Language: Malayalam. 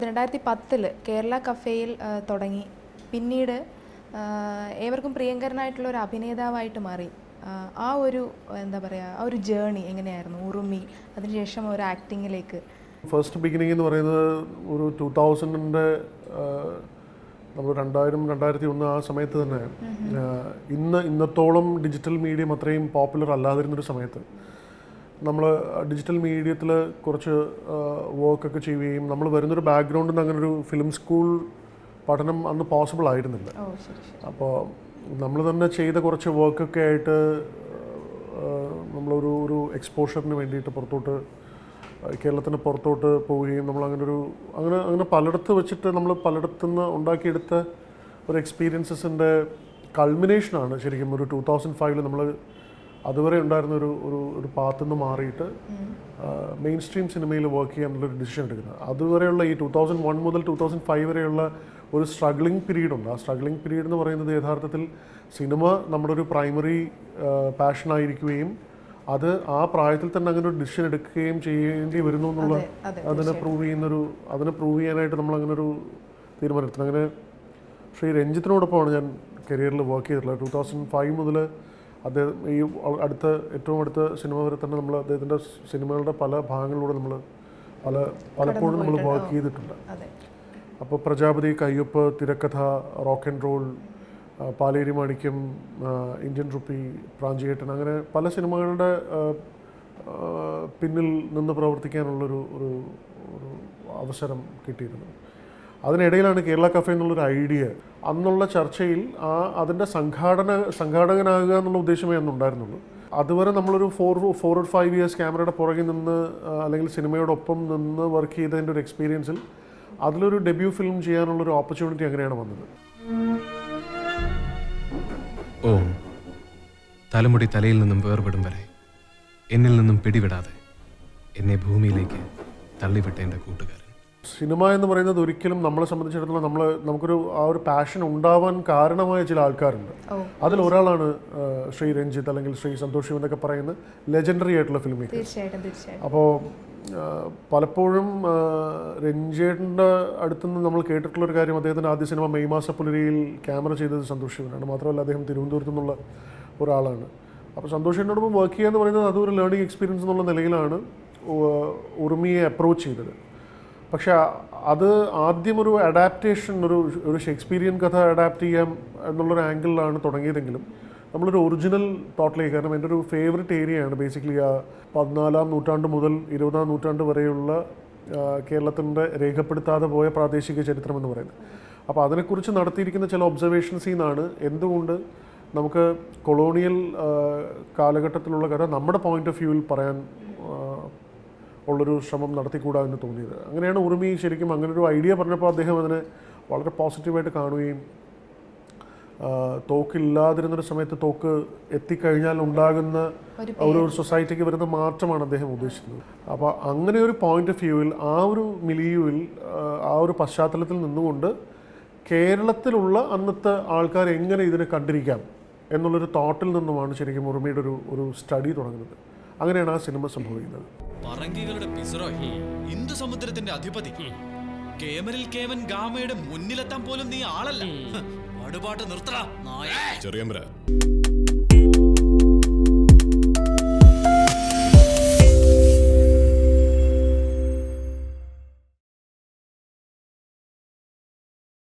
2010 കേരള കഫേയിൽ തുടങ്ങി. പിന്നീട് ഏവർക്കും പ്രിയങ്കരനായിട്ടുള്ള ഒരു അഭിനേതാവായിട്ട് മാറി. ആ ഒരു എന്താ പറയുക, ആ ഒരു ജേണി എങ്ങനെയായിരുന്നു? ഉറുമി, അതിനുശേഷം ഒരു ആക്ടിങ്ങിലേക്ക്. ഫസ്റ്റ് ബിഗിനിങ് എന്ന് പറയുന്നത് ഒരു 2000-ൻ്റെ നമ്മൾ 2000-2001 ആ സമയത്ത് തന്നെ ഇന്നത്തോളം ഡിജിറ്റൽ മീഡിയം അത്രയും പോപ്പുലർ അല്ലാതിരുന്നൊരു സമയത്ത് നമ്മൾ ഡിജിറ്റൽ മീഡിയത്തിൽ കുറച്ച് വർക്കൊക്കെ ചെയ്യുകയും നമ്മൾ വരുന്നൊരു ബാക്ക്ഗ്രൗണ്ടിൽ നിന്ന് അങ്ങനെ ഒരു ഫിലിം സ്കൂൾ പഠനം അന്ന് പോസിബിൾ ആയിരുന്നില്ല. അപ്പോൾ നമ്മൾ തന്നെ ചെയ്ത കുറച്ച് വർക്കൊക്കെ ആയിട്ട് നമ്മളൊരു എക്സ്പോഷറിന് വേണ്ടിയിട്ട് പുറത്തോട്ട്, കേരളത്തിന് പുറത്തോട്ട് പോവുകയും നമ്മൾ അങ്ങനെ പലയിടത്ത് വെച്ചിട്ട് നമ്മൾ പലയിടത്തുനിന്ന് ഉണ്ടാക്കിയെടുത്ത ഒരു എക്സ്പീരിയൻസസിൻ്റെ കൾമിനേഷനാണ് ശരിക്കും ഒരു 2005 നമ്മൾ അതുവരെ ഉണ്ടായിരുന്ന ഒരു പാത്തിൽ നിന്ന് മാറിയിട്ട് മെയിൻ സ്ട്രീം സിനിമയിൽ വർക്ക് ചെയ്യാനുള്ളൊരു ഡിസിഷൻ എടുക്കുന്നത്. അതുവരെയുള്ള ഈ 2001 മുതൽ 2005 വരെയുള്ള ഒരു സ്ട്രഗ്ലിംഗ് പീരീഡ് ഉണ്ട്. ആ സ്ട്രഗ്ലിംഗ് പീരീഡ് എന്ന് പറയുന്നത് യഥാർത്ഥത്തിൽ സിനിമ നമ്മുടെ ഒരു പ്രൈമറി പാഷനായിരിക്കുകയും അത് ആ പ്രായത്തിൽ തന്നെ അങ്ങനെ ഒരു ഡിസിഷൻ എടുക്കുകയും ചെയ്യേണ്ടി വരുന്നു എന്നുള്ള അതിനെ പ്രൂവ് ചെയ്യാനായിട്ട് നമ്മൾ അങ്ങനെ ഒരു തീരുമാനമെടുത്തത്. അങ്ങനെ ശ്രീ രഞ്ജിത്തിനോടൊപ്പമാണ് ഞാൻ കരിയറിൽ വർക്ക് ചെയ്തിട്ടുള്ളത്. 2005 മുതൽ അദ്ദേഹം ഈ ഏറ്റവും അടുത്ത സിനിമ വരെ തന്നെ നമ്മൾ അദ്ദേഹത്തിൻ്റെ സിനിമകളുടെ പല ഭാഗങ്ങളിലൂടെ നമ്മൾ പലപ്പോഴും നമ്മൾ വർക്ക് ചെയ്തിട്ടുണ്ട്. അപ്പോൾ Prajapathi, Kaiyoppu, Thirakkatha, rock and roll, Paleri Manikyam, Indian rupee, Pranchiyettan, അങ്ങനെ പല സിനിമകളുടെ പിന്നിൽ നിന്ന് പ്രവർത്തിക്കാനുള്ളൊരു അവസരം കിട്ടിയിരുന്നു. അതിനിടയിലാണ് കേരള കഫേ എന്നുള്ളൊരു ഐഡിയ. അന്നുള്ള ചർച്ചയിൽ അതിൻ്റെ സംഘാടകനാകുക എന്നുള്ള ഉദ്ദേശമേ അന്നുണ്ടായിരുന്നുള്ളൂ. അതുവരെ നമ്മളൊരു 4 or 5 years ക്യാമറയുടെ പുറകിൽ നിന്ന് അല്ലെങ്കിൽ സിനിമയോടൊപ്പം നിന്ന് വർക്ക് ചെയ്തതിൻ്റെ ഒരു എക്സ്പീരിയൻസിൽ അതിലൊരു ഡെബ്യൂ ഫിലിം ചെയ്യാനുള്ളൊരു ഓപ്പർച്യൂണിറ്റി അങ്ങനെയാണ് വന്നത്. ഓം തലമുടി തലയിൽ നിന്നും വേർപെടും വരെ എന്നിൽ നിന്നും പിടിവിടാതെ എന്നെ ഭൂമിയിലേക്ക് തള്ളിവിട്ട എൻ്റെ കൂട്ടുകാരൻ. സിനിമ എന്ന് പറയുന്നത് ഒരിക്കലും നമ്മളെ സംബന്ധിച്ചിടത്തോളം നമുക്കൊരു ആ ഒരു പാഷൻ ഉണ്ടാവാൻ കാരണമായ ചില ആൾക്കാരുണ്ട്. അതിലൊരാളാണ് ശ്രീ രഞ്ജിത്ത് അല്ലെങ്കിൽ ശ്രീ സന്തോഷ് ശിവൻ എന്നൊക്കെ പറയുന്ന ലെജൻഡറി ആയിട്ടുള്ള ഫിലിം മേക്കേഴ്സ്. അപ്പോൾ പലപ്പോഴും രഞ്ജേട്ടൻ്റെ അടുത്തുനിന്ന് നമ്മൾ കേട്ടിട്ടുള്ളൊരു കാര്യം, അദ്ദേഹത്തിൻ്റെ ആദ്യ സിനിമ മെയ് മാസ പുലരിയിൽ ക്യാമറ ചെയ്തത് സന്തോഷ് ശിവനാണ്. മാത്രമല്ല അദ്ദേഹം തിരുവനന്തപുരത്തു നിന്നുള്ള ഒരാളാണ്. അപ്പോൾ സന്തോഷ് ശിവനോടൊപ്പം വർക്ക് ചെയ്യുക എന്ന് പറയുന്നത് അതൊരു ലേണിംഗ് എക്സ്പീരിയൻസ് എന്നുള്ള നിലയിലാണ് ഉറുമിയെ അപ്രോച്ച് ചെയ്തത്. പക്ഷേ അത് ആദ്യം ഒരു അഡാപ്റ്റേഷൻ, ഒരു ഷേക്സ്പീരിയൻ കഥ അഡാപ്റ്റ് ചെയ്യാം എന്നുള്ളൊരു ആംഗിളിലാണ് തുടങ്ങിയതെങ്കിലും നമ്മളൊരു ഒറിജിനൽ തോട്ടിലേക്ക്, കാരണം എൻ്റെ ഒരു ഫേവററ്റ് ഏരിയയാണ് ബേസിക്കലി ആ 14-ാം നൂറ്റാണ്ട് മുതൽ 20-ാം നൂറ്റാണ്ട് വരെയുള്ള കേരളത്തിൻ്റെ രേഖപ്പെടുത്താതെ പോയ പ്രാദേശിക ചരിത്രം എന്ന് പറയുന്നത്. അപ്പോൾ അതിനെക്കുറിച്ച് നടത്തിയിരിക്കുന്ന ചില ഒബ്സർവേഷൻസിൽ നിന്നാണ് എന്തുകൊണ്ട് നമുക്ക് കൊളോണിയൽ കാലഘട്ടത്തിലുള്ള കഥ നമ്മുടെ പോയിന്റ് ഓഫ് വ്യൂവിൽ പറയാൻ ഉള്ളൊരു ശ്രമം നടത്തിക്കൂടാ എന്ന് തോന്നിയത്. അങ്ങനെയാണ് ഉറുമി ശരിക്കും അങ്ങനൊരു ഐഡിയ പറഞ്ഞപ്പോൾ അദ്ദേഹം അതിനെ വളരെ പോസിറ്റീവായിട്ട് കാണുകയും തോക്കില്ലാതിരുന്നൊരു സമയത്ത് തോക്ക് എത്തിക്കഴിഞ്ഞാൽ ഉണ്ടാകുന്ന ഒരു സൊസൈറ്റിക്ക് വരുന്ന മാറ്റമാണ് അദ്ദേഹം ഉദ്ദേശിക്കുന്നത്. അപ്പോൾ അങ്ങനെ ഒരു പോയിന്റ് ഓഫ് വ്യൂവിൽ, ആ ഒരു മിലിയുവിൽ, ആ ഒരു പശ്ചാത്തലത്തിൽ നിന്നുകൊണ്ട് കേരളത്തിലുള്ള അന്നത്തെ ആൾക്കാർ എങ്ങനെ ഇതിനെ കണ്ടിരിക്കാം എന്നുള്ളൊരു തോട്ടിൽ നിന്നുമാണ് ശരിക്കും ഉറുമിയുടെ ഒരു സ്റ്റഡി തുടങ്ങുന്നത്. അങ്ങനെയാണ് ആ സിനിമ സംഭവിക്കുന്നത്. പറങ്കികളുടെ പിസറോഹി, ഹിന്ദു സമുദ്രത്തിന്റെ അധിപതി, കേമരിൽ കേവൻ ഗാമയുടെ മുന്നിലെത്താൻ പോലും നീ ആളല്ല. പാടുപാട്ട് നിർത്തടാ നായ.